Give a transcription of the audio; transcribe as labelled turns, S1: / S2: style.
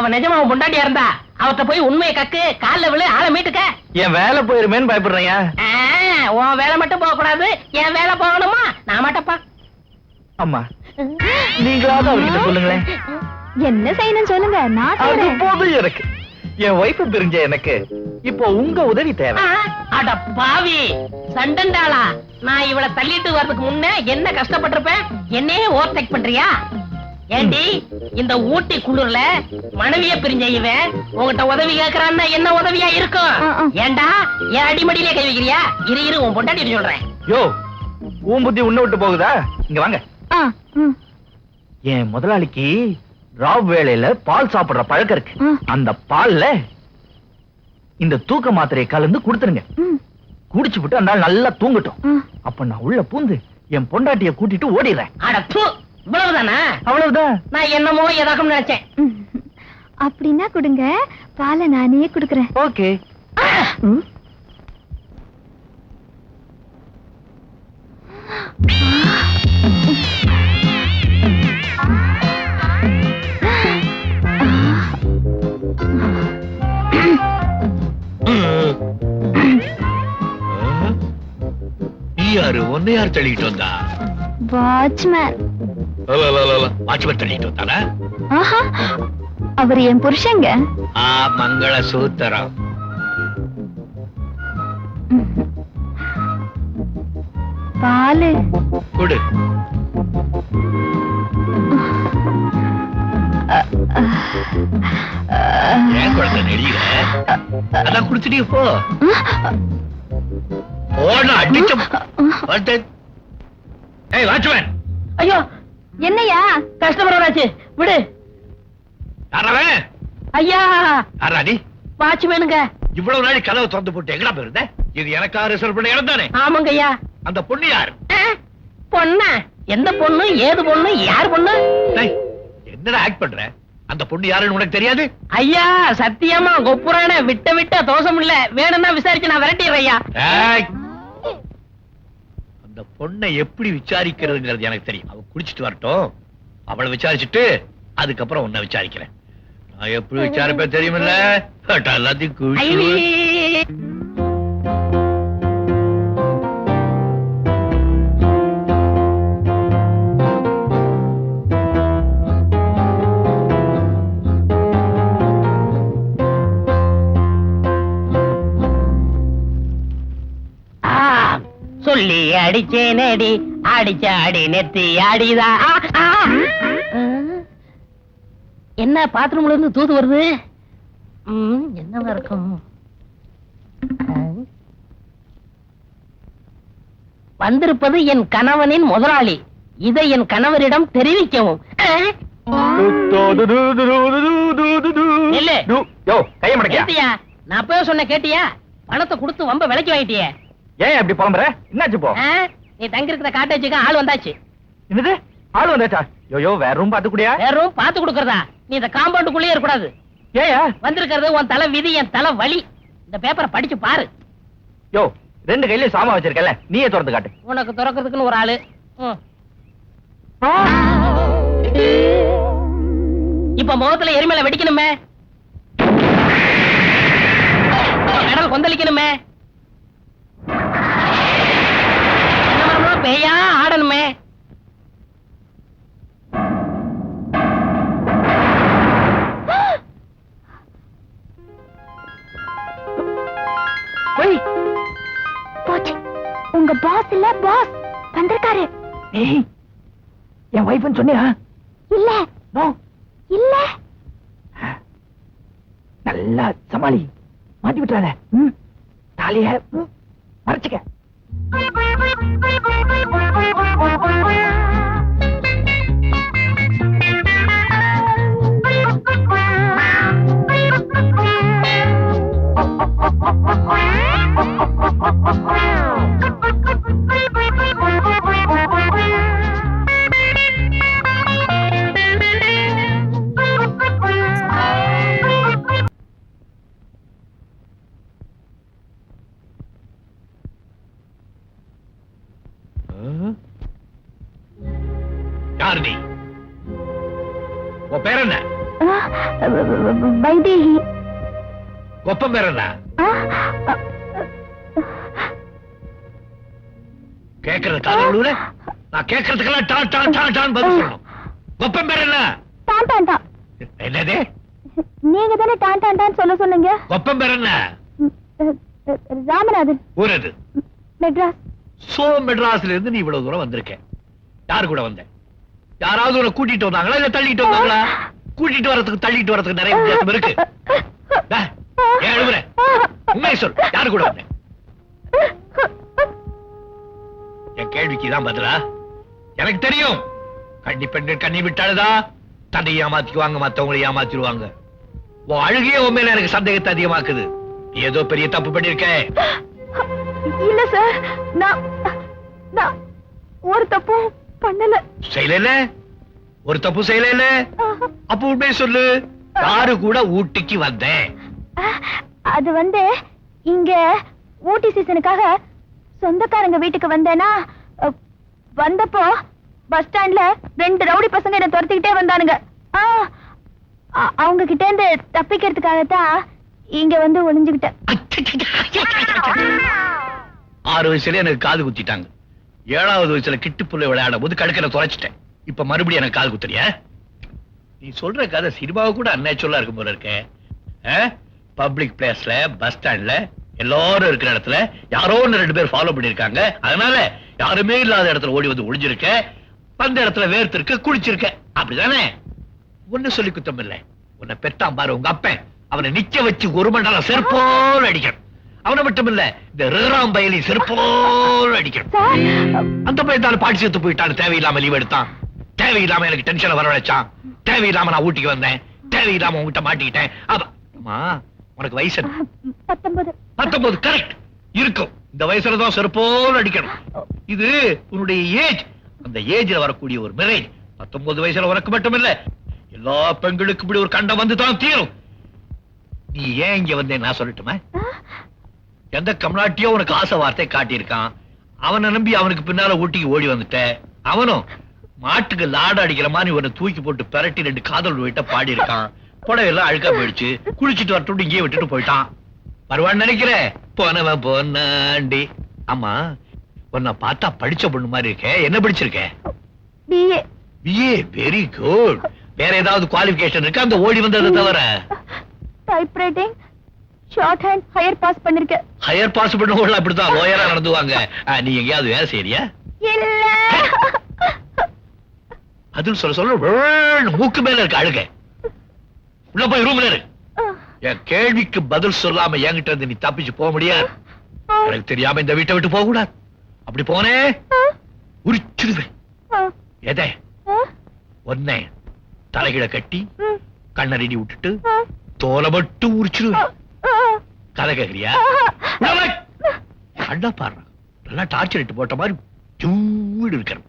S1: அவன் நிஜமா அவன் பொண்டாட்டியா இருந்தா அவட்ட போய் உண்மையை கக்கு கால்ல விழு ஆளை மீட்டுக்க.
S2: என் வேலை போயிருமேன்னு பயப்படுறேன்.
S1: உன் வேலை மட்டும் போக கூடாது, என் வேலை போகணுமா? நான் மாட்டப்பா.
S2: அம்மா நீங்களாவது அவர்கிட்ட சொல்லுங்களேன்.
S3: என்ன செய்யணும் சொல்லுங்க, நான்
S2: அது
S3: செய்றேன்.
S2: போதும் எனக்கு. என் ஒய்ஃப் பிரிஞ்ச எனக்கு இப்போ உங்க உதவி தேவை.
S1: அட பாவி சண்டண்டாளா, நான் இவளை தள்ளிட்டு வர்றதுக்கு முன்ன என்ன கஷ்டப்பட்டிருப்பேன், என்னையே ஓவர்டேக் பண்றியா? ஏண்டி இந்த ஊட்டி குளிர்ல மனைவிய பிரிஞ்ச இவன் உங்ககிட்ட உதவி கேக்குறான்னா என்ன உதவியா இருக்கும்? ஏண்டா என் அடிமடியிலே கை வைக்கிறியா? இரு உன் பொண்டாட்டி சொல்றேன்.
S2: யோ உன் புத்தி உன்ன விட்டு போகுதா? இங்க வாங்க. என் முதலாளிக்கு ராவ் வேளையில பால் சாப்பிடுற பழக்கம் இருக்கு. அந்த பால்ல இந்த தூக்க மாத்திரையை கலந்து கொடுத்துருங்க. குடிச்சு விட்டு அந்த ஆள் நல்லா தூங்கட்டும். அப்ப நான் உள்ள பூந்து என் பொண்டாட்டிய கூட்டிட்டு ஓடிடுறேன்.
S1: இவ்வளவுதானா?
S2: அவ்வளவுதான்.
S1: நான் என்னமோ எதாக்கும் நினைச்சேன்.
S3: அப்படின்னா கொடுங்க, பாலை நானே குடுக்கறேன்.
S2: ஓகே.
S4: யாரு ஒன்னு யார் தள்ளிட்டு வந்தா?
S3: வாட்ச்மேன்.
S4: வாட்ச்மேன் தள்ளிட்டு வந்தானா?
S3: அவர் என் புருஷங்க.
S4: மங்கள சூத்திரம்.
S3: பாலு
S4: கொடு. ஏன் குழந்தை நெடியில அதான் குடிச்சிட்டீங்க போ. அடிச்ச வாட்ச்மேன்.
S1: ஐயோ
S3: என்னையா
S1: கஸ்டமர் ஆச்சு, விடு.
S4: யாரவன்?
S1: ஐயா
S4: யாராடி?
S1: வாட்ச்மேனுங்க.
S4: இவ்வளவு நாளைக்கு கதவை திறந்து போட்டு எங்கடா போயிருந்த? இது எனக்கா ரிசர்வ் பண்ண இடம் தானே?
S1: ஆமாங்க ஐயா.
S4: அந்த பொண்ணு யாரு?
S1: பொண்ணா? எந்த பொண்ணு, ஏது பொண்ணு, யார் பொண்ணு?
S4: என்னடா ஆக்ட் பண்ற? அந்த பொண்ணு யாருன்னு உனக்கு தெரியாது?
S1: ஐயா சத்தியமா கொப்புரான விட்ட தோசம் இல்ல, வேணும்னா விசாரிச்சு நான் விரட்டிடுறேன் ஐயா.
S4: அந்த பொண்ணை எப்படி விசாரிக்கிறதுங்கிறது எனக்கு தெரியும். அவ குடிச்சிட்டு வரட்டும், அவளை விசாரிச்சுட்டு அதுக்கப்புறம் உன்னை விசாரிக்கிறேன். நான் எப்படி விசாரிப்பேன் தெரியுமில்ல? எல்லாத்தையும் குடிச்சு.
S1: சொல்லி அடிச்சேனடி அடிச்ச அடி நெத்தி அடிதா. என்ன பாத்ரூம்ல இருந்து தூது வருது? என்னவா இருக்கும்? வந்திருப்பது என் கணவனின் முதலாளி. இதை என் கணவரிடம் தெரிவிக்கவும். நான் போய் சொன்ன கேட்டியா? பணத்தை கொடுத்து வம்ப விலைக்கு வாங்கிட்டியே.
S2: ஏன் அப்படி புலம்புற? என்னாச்சு போ?
S1: நீ தங்கி இருக்கிற காட்டேஜுக்கு ஆள் வந்தாச்சு.
S2: என்னது ஆள் வந்தாச்சா? யோ வேற ரூம் பாத்து குடியா?
S1: வேற ரூம் பாத்து கொடுக்கறதா? நீ இந்த காம்பவுண்டுக்குள்ளேயே இருக்க கூடாது.
S2: ஏயா
S1: வந்திருக்கிறது உன் தலை விதி, என் தலை வலி. இந்த பேப்பரை படிச்சு பாரு.
S2: யோ ரெண்டு கையில சாமா வச்சிருக்கல, நீயே திறந்து காட்டு.
S1: உனக்கு திறக்கிறதுக்குன்னு ஒரு ஆளு. இப்ப முகத்துல எரிமலை வெடிக்கணுமே, கடல் கொந்தளிக்கணுமே, பேயா ஆடணுமே.
S3: போச்சு, உங்க பாஸ் இல்ல, பாஸ் வந்திருக்காரு.
S2: என் வைஃப்னு சொன்னியா?
S3: இல்ல இல்ல.
S2: நல்லா சமாளி, மாட்டி விட்டுறாத. தாலிய மறைச்சுக்க.
S3: வைதேகி.
S4: கொப்பம் பேர் என்ன? கேட்கறது காதல நான் கேட்கறதுக்கெல்லாம் டான் டான் டான் டான் பதில் சொல்லணும். கொப்பம் பேர் என்ன?
S3: டான் டான் டான்.
S4: என்னது?
S3: நீங்க தானே டான் டான் டான் சொல்ல சொன்னீங்க.
S4: கொப்பம் பேர் என்ன?
S3: ராமநாதன்.
S4: ஊர் அது?
S3: மெட்ராஸ்.
S4: சோ மெட்ராஸ்ல இருந்து நீ இவ்வளவு தூரம் வந்திருக்க. யாரு கூட வந்த? யாராவது உன்னை கூட்டிட்டு வந்தாங்களா இல்ல தள்ளிட்டு வந்தாங்களா? கூட்டிட்டு வரதுக்கு தள்ளிட்டு வரதுக்கு நிறைய வித்தியாசம் இருக்கு. ஏன் எழுதுற? உண்மையை சொல், யாரு கூட வந்த? என் கேள்விக்கு தான் பதிலா? எனக்கு தெரியும், கண்ணி பெண்கள் கண்ணி விட்டாளுதா தன்னை ஏமாத்திக்குவாங்க, மத்தவங்களை ஏமாத்திடுவாங்க. உன் அழுகையே உன் மேல எனக்கு சந்தேகத்தை அதிகமாக்குது. ஏதோ பெரிய தப்பு பண்ணிருக்க.
S3: இல்ல சார், நான் ஒரு தப்பும் பண்ணல.
S4: செய்யல? ஒரு தப்பு செய்யல? அப்ப உண்மையை சொல்லு, யாரு கூட ஊட்டிக்கு வந்தேன்?
S3: அது வந்து இங்க ஊட்டி சீசனுக்காக சொந்தக்காரங்க வீட்டுக்கு வந்தேனா, வந்தப்போ பஸ் ஸ்டாண்ட்ல 2 ரவுடி பசங்க என்ன துரத்திக்கிட்டே வந்தானுங்க. அவங்க கிட்ட இருந்து தப்பிக்கிறதுக்காகத்தான் இங்க வந்து ஒளிஞ்சுக்கிட்டேன்.
S4: 6 வயசுல எனக்கு காது குத்திட்டாங்க. 7வது வயசுல கிட்டு புள்ள விளையாடும் போது கடுக்கல தொலைச்சிட்டேன். இப்ப மறுபடியும் எனக்கு காது குத்துறியா? நீ சொல்ற கதை சினிமாவை கூட அன்நேச்சுரலா இருக்கும் போல இருக்க. பப்ளிக் பிளேஸ்ல, பஸ் ஸ்டாண்ட்ல, எல்லாரும் இருக்கிற இடத்துல யாரோ 2 பேர் ஃபாலோ பண்ணிருக்காங்க. அதனால யாருமே இல்லாத இடத்துல ஓடி வந்து ஒளிஞ்சிருக்க, அந்த இடத்துல வேர்த்திருக்க, குளிச்சிருக்க, அப்படிதானே? ஒண்ணு சொல்லி குத்தம் இல்ல. உன்னை பெற்றான் பாரு உங்க அப்பன், அவனை நிக்க வச்சு 1 மண்டலம் செருப்போல் அடிக்கணும். அவனை மட்டும் இல்ல, இந்த ரேராம் பயலி செருப்போல் அடிக்கணும். அந்த பையன் தான் பாட்டி செத்து போயிட்டான்னு தேவையில்லாம லீவ் எடுத்தான். தேவையில்லாம எனக்கு டென்ஷன் வர வச்சான். தேவையில்லாம நான் ஊட்டிக்கு வந்தேன். தேவையில்லாம உங்ககிட்ட மாட்டிக்கிட்டேன். அம்மா, உனக்கு வயசு 19 கரெக்ட் இருக்கும். இந்த வயசுல தான் செருப்போல் அடிக்கணும். இது உன்னுடைய ஏஜ். அந்த ஏஜ்ல வரக்கூடிய ஒரு மேரேஜ். 19 வயசுல உனக்கு மட்டும் இல்ல, எல்லா பெண்களுக்கு இப்படி ஒரு கண்டம் வந்து தான் தீரும். நீ ஏன் இங்க வந்தேன் நான் சொல்லட்டுமா? எந்த கம்நாட்டியோ உனக்கு ஆசை வார்த்தை காட்டியிருக்கான். அவனை நம்பி அவனுக்கு பின்னால ஊட்டிக்கு ஓடி வந்துட்ட. அவனும் மாட்டுக்கு லாட அடிக்கிற மாதிரி உன்னை தூக்கி போட்டு பெரட்டி 2 காதல் வீட்ட பாடி இருக்கான். புடவையெல்லாம் அழுக்கா போயிடுச்சு. குளிச்சுட்டு வரட்டு இங்கேயே விட்டுட்டு போயிட்டான். வருவான்னு நினைக்கிறேன். போனவன் போனாண்டி. ஆமா, உன்னை பார்த்தா படிச்ச பொண்ணு மாதிரி இருக்க. என்ன படிச்சிருக்க?
S3: BA.
S4: BA, very good. வேற ஏதாவது குவாலிஃபிகேஷன் இருக்கா அந்த ஓடி வந்ததை தவிர?
S3: Typewriting, shorthand, higher pass பண்ணிருக்கேன்.
S4: ஹையர் பாஸ் பண்ணவங்க அப்படித்தான் லோயரா நடந்துவாங்க. நீ எங்கேயாவது வேலை செய்யறியா?
S3: இல்ல.
S4: அதுன்னு சொல்ல மூக்கு மேல இருக்க அழுக. உள்ள போய் ரூம்ல இரு. என் கேள்விக்கு பதில் சொல்லாம என்கிட்ட இருந்து நீ தப்பிச்சு போக முடியாது. எனக்கு தெரியாம இந்த வீட்டை விட்டு போக கூடாது. அப்படி போனே உரிச்சிடுவேன். எதை? ஒன்னே தலைகிட கட்டி கண்ணறிடி விட்டுட்டு தோலை மட்டும் உரிச்சிடுவேன். கதை கேக்குறியா? அண்ணா பாரு, நல்லா டார்ச்சர் இட்டு போட்ட மாதிரி ஜூடு இருக்கிறேன்.